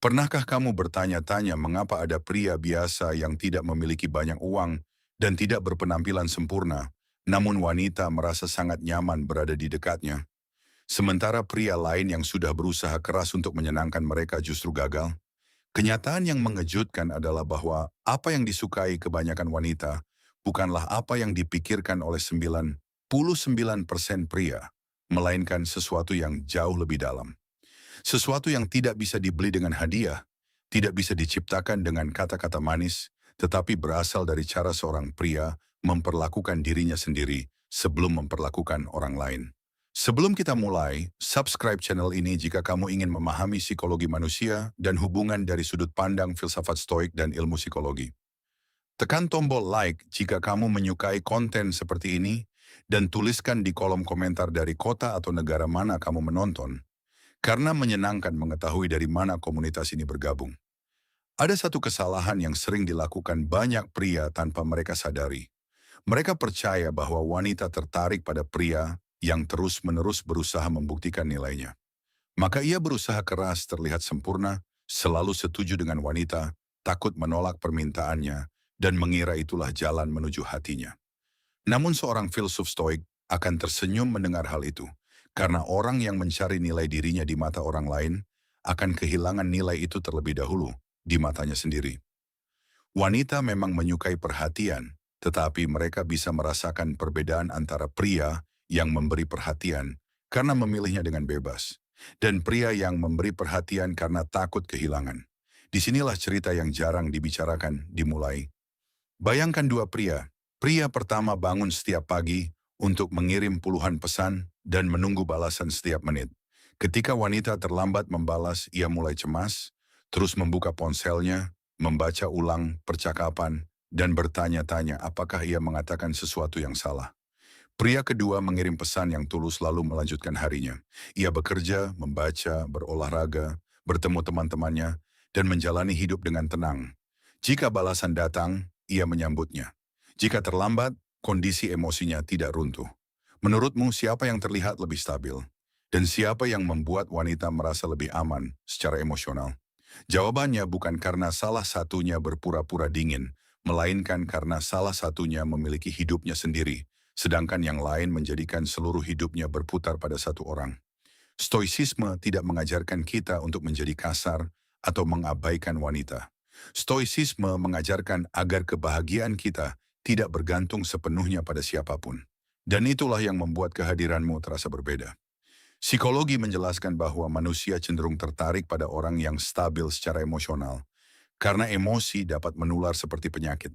Pernahkah kamu bertanya-tanya mengapa ada pria biasa yang tidak memiliki banyak uang dan tidak berpenampilan sempurna, namun wanita merasa sangat nyaman berada di dekatnya? Sementara pria lain yang sudah berusaha keras untuk menyenangkan mereka justru gagal? Kenyataan yang mengejutkan adalah bahwa apa yang disukai kebanyakan wanita bukanlah apa yang dipikirkan oleh 99% pria, melainkan sesuatu yang jauh lebih dalam. Sesuatu yang tidak bisa dibeli dengan hadiah, tidak bisa diciptakan dengan kata-kata manis, tetapi berasal dari cara seorang pria memperlakukan dirinya sendiri sebelum memperlakukan orang lain. Sebelum kita mulai, subscribe channel ini jika kamu ingin memahami psikologi manusia dan hubungan dari sudut pandang filsafat stoik dan ilmu psikologi. Tekan tombol like jika kamu menyukai konten seperti ini dan tuliskan di kolom komentar dari kota atau negara mana kamu menonton. Karena menyenangkan mengetahui dari mana komunitas ini bergabung. Ada satu kesalahan yang sering dilakukan banyak pria tanpa mereka sadari. Mereka percaya bahwa wanita tertarik pada pria yang terus-menerus berusaha membuktikan nilainya. Maka ia berusaha keras terlihat sempurna, selalu setuju dengan wanita, takut menolak permintaannya, dan mengira itulah jalan menuju hatinya. Namun seorang filsuf stoik akan tersenyum mendengar hal itu, karena orang yang mencari nilai dirinya di mata orang lain akan kehilangan nilai itu terlebih dahulu di matanya sendiri. Wanita memang menyukai perhatian, tetapi mereka bisa merasakan perbedaan antara pria yang memberi perhatian karena memilihnya dengan bebas, dan pria yang memberi perhatian karena takut kehilangan. Disinilah cerita yang jarang dibicarakan dimulai. Bayangkan dua pria. Pria pertama bangun setiap pagi untuk mengirim puluhan pesan dan menunggu balasan setiap menit. Ketika wanita terlambat membalas, ia mulai cemas, terus membuka ponselnya, membaca ulang percakapan, dan bertanya-tanya apakah ia mengatakan sesuatu yang salah. Pria kedua mengirim pesan yang tulus lalu melanjutkan harinya. Ia bekerja, membaca, berolahraga, bertemu teman-temannya, dan menjalani hidup dengan tenang. Jika balasan datang, ia menyambutnya. Jika terlambat, kondisi emosinya tidak runtuh. Menurutmu siapa yang terlihat lebih stabil? Dan siapa yang membuat wanita merasa lebih aman secara emosional? Jawabannya bukan karena salah satunya berpura-pura dingin, melainkan karena salah satunya memiliki hidupnya sendiri, sedangkan yang lain menjadikan seluruh hidupnya berputar pada satu orang. Stoicisme tidak mengajarkan kita untuk menjadi kasar atau mengabaikan wanita. Stoicisme mengajarkan agar kebahagiaan kita tidak bergantung sepenuhnya pada siapapun. Dan itulah yang membuat kehadiranmu terasa berbeda. Psikologi menjelaskan bahwa manusia cenderung tertarik pada orang yang stabil secara emosional, karena emosi dapat menular seperti penyakit.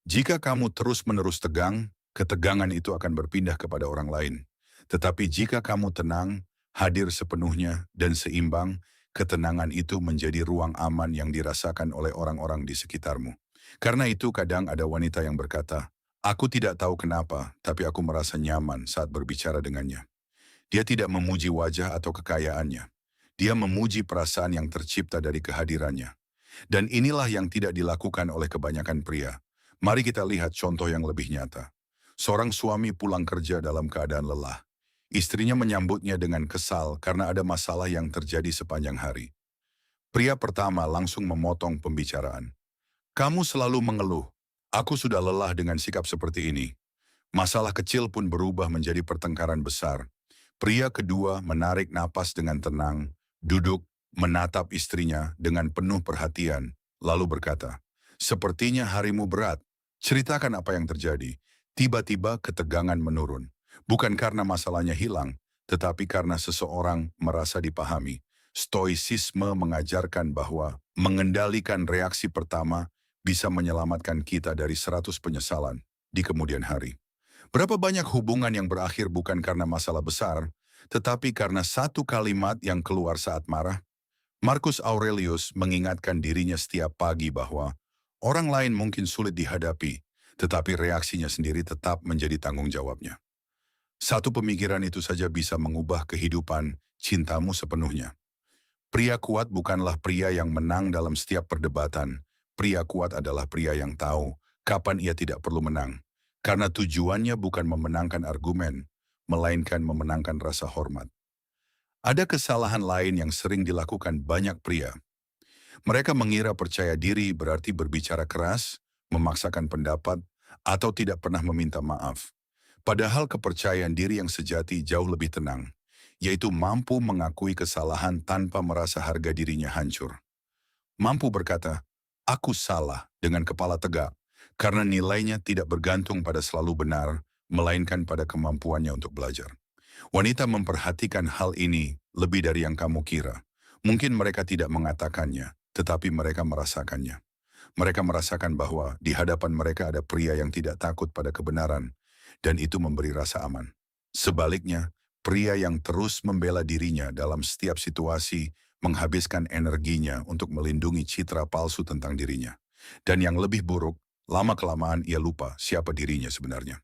Jika kamu terus-menerus tegang, ketegangan itu akan berpindah kepada orang lain. Tetapi jika kamu tenang, hadir sepenuhnya dan seimbang, ketenangan itu menjadi ruang aman yang dirasakan oleh orang-orang di sekitarmu. Karena itu kadang ada wanita yang berkata, "Aku tidak tahu kenapa, tapi aku merasa nyaman saat berbicara dengannya." Dia tidak memuji wajah atau kekayaannya. Dia memuji perasaan yang tercipta dari kehadirannya. Dan inilah yang tidak dilakukan oleh kebanyakan pria. Mari kita lihat contoh yang lebih nyata. Seorang suami pulang kerja dalam keadaan lelah. Istrinya menyambutnya dengan kesal karena ada masalah yang terjadi sepanjang hari. Pria pertama langsung memotong pembicaraan. "Kamu selalu mengeluh. Aku sudah lelah dengan sikap seperti ini." Masalah kecil pun berubah menjadi pertengkaran besar. Pria kedua menarik napas dengan tenang, duduk, menatap istrinya dengan penuh perhatian, lalu berkata, "Sepertinya harimu berat. Ceritakan apa yang terjadi." Tiba-tiba ketegangan menurun. Bukan karena masalahnya hilang, tetapi karena seseorang merasa dipahami. Stoicisme mengajarkan bahwa mengendalikan reaksi pertama bisa menyelamatkan kita dari 100 penyesalan di kemudian hari. Berapa banyak hubungan yang berakhir bukan karena masalah besar, tetapi karena satu kalimat yang keluar saat marah? Marcus Aurelius mengingatkan dirinya setiap pagi bahwa orang lain mungkin sulit dihadapi, tetapi reaksinya sendiri tetap menjadi tanggung jawabnya. Satu pemikiran itu saja bisa mengubah kehidupan cintamu sepenuhnya. Pria kuat bukanlah pria yang menang dalam setiap perdebatan. Pria kuat adalah pria yang tahu kapan ia tidak perlu menang. Karena tujuannya bukan memenangkan argumen, melainkan memenangkan rasa hormat. Ada kesalahan lain yang sering dilakukan banyak pria. Mereka mengira percaya diri berarti berbicara keras, memaksakan pendapat, atau tidak pernah meminta maaf. Padahal kepercayaan diri yang sejati jauh lebih tenang, yaitu mampu mengakui kesalahan tanpa merasa harga dirinya hancur. Mampu berkata, "Aku salah," dengan kepala tegak, karena nilainya tidak bergantung pada selalu benar, melainkan pada kemampuannya untuk belajar. Wanita memperhatikan hal ini lebih dari yang kamu kira. Mungkin mereka tidak mengatakannya, tetapi mereka merasakannya. Mereka merasakan bahwa di hadapan mereka ada pria yang tidak takut pada kebenaran, dan itu memberi rasa aman. Sebaliknya, pria yang terus membela dirinya dalam setiap situasi menghabiskan energinya untuk melindungi citra palsu tentang dirinya. Dan yang lebih buruk, lama-kelamaan ia lupa siapa dirinya sebenarnya.